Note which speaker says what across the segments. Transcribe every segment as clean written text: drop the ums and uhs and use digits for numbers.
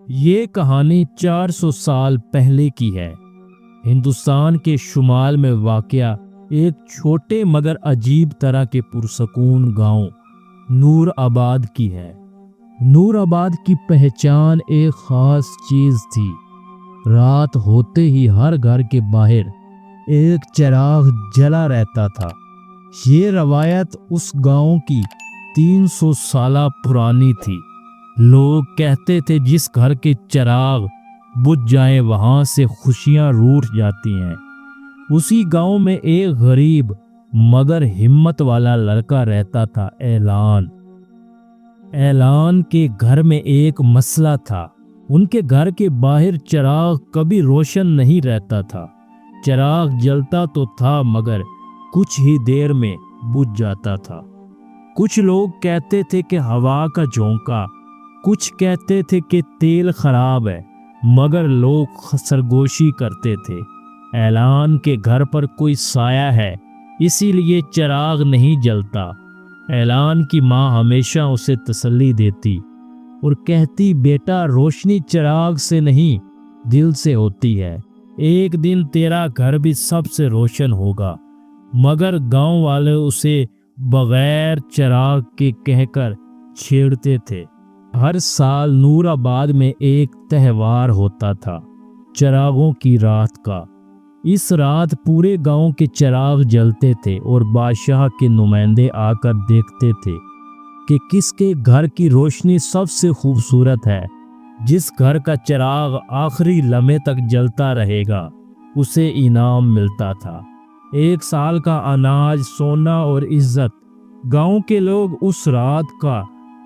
Speaker 1: یہ کہانی 400 سال پہلے کی ہے۔ ہندوستان کے شمال میں واقع ایک چھوٹے مگر عجیب طرح کے پرسکون گاؤں نور آباد کی ہے۔ نور آباد کی پہچان ایک خاص چیز تھی۔ رات ہوتے ہی ہر گھر کے باہر ایک چراغ جلا رہتا تھا۔ یہ روایت اس گاؤں کی 300 سالہ پرانی تھی۔ لوگ کہتے تھے جس گھر کے چراغ بجھ جائیں وہاں سے خوشیاں روٹھ جاتی ہیں۔ اسی گاؤں میں ایک غریب مگر ہمت والا لڑکا رہتا تھا، اعلان کے گھر میں ایک مسئلہ تھا۔ ان کے گھر کے باہر چراغ کبھی روشن نہیں رہتا تھا۔ چراغ جلتا تو تھا مگر کچھ ہی دیر میں بجھ جاتا تھا۔ کچھ لوگ کہتے تھے کہ ہوا کا جھونکا، کچھ کہتے تھے کہ تیل خراب ہے، مگر لوگ سرگوشی کرتے تھے اعلان کے گھر پر کوئی سایہ ہے، اسی لیے چراغ نہیں جلتا۔ اعلان کی ماں ہمیشہ اسے تسلی دیتی اور کہتی، بیٹا روشنی چراغ سے نہیں دل سے ہوتی ہے، ایک دن تیرا گھر بھی سب سے روشن ہوگا۔ مگر گاؤں والے اسے بغیر چراغ کے کہہ کر چھیڑتے تھے۔ ہر سال نور آباد میں ایک تہوار ہوتا تھا، چراغوں کی رات کا۔ اس رات پورے گاؤں کے چراغ جلتے تھے اور بادشاہ کے نمائندے آ کر دیکھتے تھے کہ کس کے گھر کی روشنی سب سے خوبصورت ہے۔ جس گھر کا چراغ آخری لمحے تک جلتا رہے گا اسے انعام ملتا تھا، 1 سال کا اناج، سونا اور عزت۔ گاؤں کے لوگ اس رات کا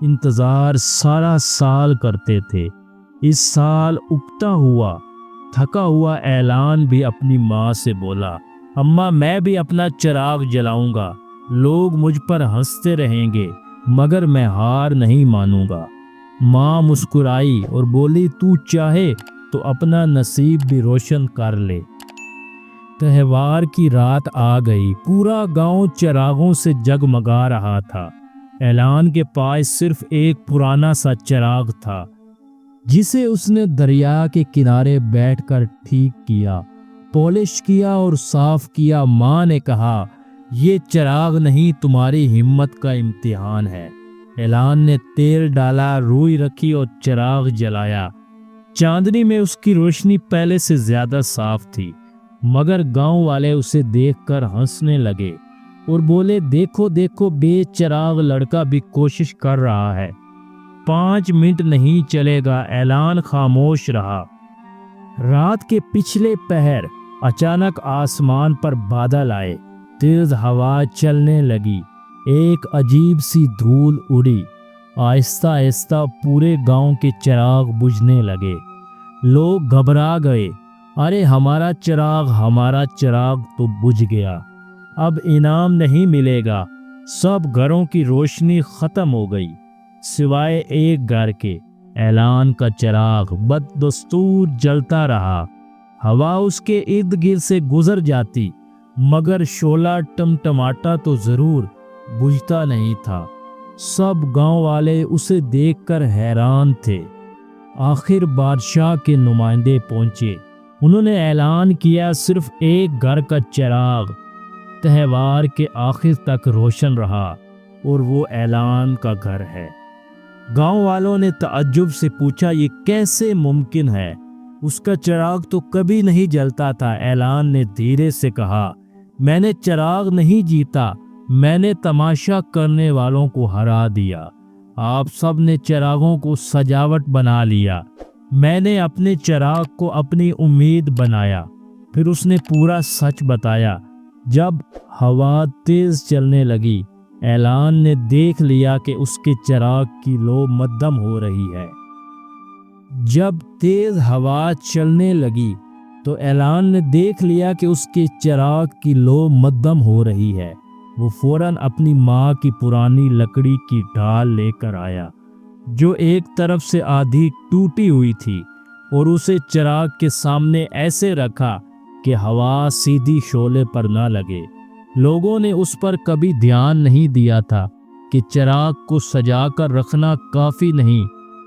Speaker 1: انتظار سارا سال کرتے تھے۔ اس سال اکتا ہوا تھکا ہوا اعلان بھی اپنی ماں سے بولا، اماں میں بھی اپنا چراغ جلاؤں گا، لوگ مجھ پر ہنستے رہیں گے مگر میں ہار نہیں مانوں گا۔ ماں مسکرائی اور بولی، تو چاہے تو اپنا نصیب بھی روشن کر لے۔ تہوار کی رات آ گئی، پورا گاؤں چراغوں سے جگمگا رہا تھا۔ اعلان کے پاس صرف ایک پرانا سا چراغ تھا جسے اس نے دریا کے کنارے بیٹھ کر ٹھیک کیا، پالش کیا اور صاف کیا۔ ماں نے کہا، یہ چراغ نہیں تمہاری ہمت کا امتحان ہے۔ اعلان نے تیل ڈالا، روئی رکھی اور چراغ جلایا۔ چاندنی میں اس کی روشنی پہلے سے زیادہ صاف تھی، مگر گاؤں والے اسے دیکھ کر ہنسنے لگے اور بولے، دیکھو دیکھو بے چراغ لڑکا بھی کوشش کر رہا ہے۔ 5 منٹ نہیں چلے گا۔ اعلان خاموش رہا۔ رات کے پچھلے پہر اچانک آسمان پر بادل آئے، تیز ہوا چلنے لگی، ایک عجیب سی دھول اڑی۔ آہستہ آہستہ پورے گاؤں کے چراغ بجھنے لگے۔ لوگ گھبرا گئے، ارے ہمارا چراغ تو بجھ گیا، اب انعام نہیں ملے گا۔ سب گھروں کی روشنی ختم ہو گئی سوائے ایک گھر کے۔ اعلان کا چراغ بدستور جلتا رہا۔ ہوا اس کے ارد گرد سے گزر جاتی مگر شعلہ ٹمٹماتا تو ضرور، بجھتا نہیں تھا۔ سب گاؤں والے اسے دیکھ کر حیران تھے۔ آخر بادشاہ کے نمائندے پہنچے۔ انہوں نے اعلان کیا، صرف ایک گھر کا چراغ تہوار کے آخر تک روشن رہا اور وہ اعلان کا گھر ہے۔ گاؤں والوں نے تعجب سے پوچھا، یہ کیسے ممکن ہے؟ اس کا چراغ تو کبھی نہیں جلتا تھا۔ اعلان نے دھیرے سے کہا، میں نے چراغ نہیں جیتا، میں نے تماشا کرنے والوں کو ہرا دیا۔ آپ سب نے چراغوں کو سجاوٹ بنا لیا، میں نے اپنے چراغ کو اپنی امید بنایا۔ پھر اس نے پورا سچ بتایا۔ جب ہوا تیز چلنے لگی، اعلان نے دیکھ لیا کہ اس کے چراغ کی لو مدھم ہو رہی ہے۔ جب تیز ہوا چلنے لگی تو اعلان نے دیکھ لیا کہ اس کے چراغ کی لو مدھم ہو رہی ہے۔ وہ فوراً اپنی ماں کی پرانی لکڑی کی ڈھال لے کر آیا جو ایک طرف سے آدھی ٹوٹی ہوئی تھی، اور اسے چراغ کے سامنے ایسے رکھا کہ ہوا سیدھی شعلے پر نہ لگے۔ لوگوں نے اس پر کبھی دھیان نہیں دیا تھا کہ چراغ کو سجا کر رکھنا کافی نہیں،